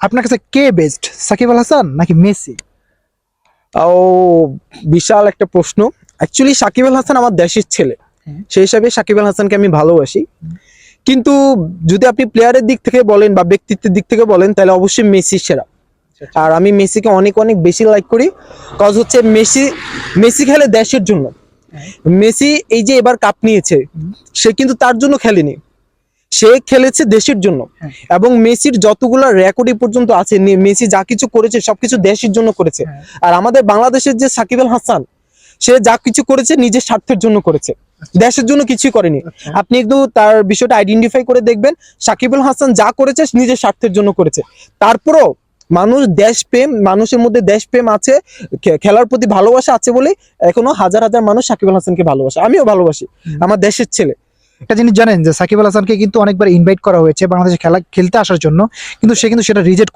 আপনার কাছে কে বেস্ট, সাকিব আল হাসান নাকি মেসি? ও বিশাল একটা প্রশ্ন। অ্যাকচুয়ালি সাকিব আল হাসান আমার দেশের ছেলে, সেই হিসাবে সাকিব আল হাসানকে আমি ভালোবাসি। কিন্তু যদি আপনি প্লেয়ারের দিক থেকে বলেন বা ব্যক্তিত্বের দিক থেকে বলেন তাহলে অবশ্যই মেসি সেরা। আর আমি মেসিকে অনেক অনেক বেশি লাইক করি, কজ হচ্ছে মেসি খেলে দেশের জন্য। মেসি এই যে এবার কাপ নিয়েছে, সে কিন্তু তার জন্য খেলেনি, সে খেলেছে দেশের জন্য। এবং মেসির যতগুলো রেকর্ড পর্যন্ত আছে, মেসি যা কিছু করেছে সবকিছু দেশের জন্য করেছে। আর আমাদের বাংলাদেশের যে সাকিব আল হাসান, সে যা কিছু করেছে নিজের স্বার্থের জন্য করেছে, দেশের জন্য কিছুই করেনি। আপনি একটু তার বিষয়টা আইডেন্টিফাই করে দেখবেন, সাকিব আল হাসান যা করেছে নিজের স্বার্থের জন্য করেছে। তারপরও মানুষ দেশপ্রেম, মানুষের মধ্যে দেশপ্রেম আছে, খেলার প্রতি ভালোবাসা আছে বলে এখনো হাজার হাজার মানুষ সাকিব আল হাসানকে ভালোবাসে। আমিও ভালোবাসি, আমার দেশের ছেলে। একটা জিনিস জানেন যে সাকিব আল হাসানকে কিন্তু অনেকবার ইনভাইট করা হয়েছে বাংলাদেশে খেলতে আসার জন্য, কিন্তু সে কিন্তু সেটা রিজেক্ট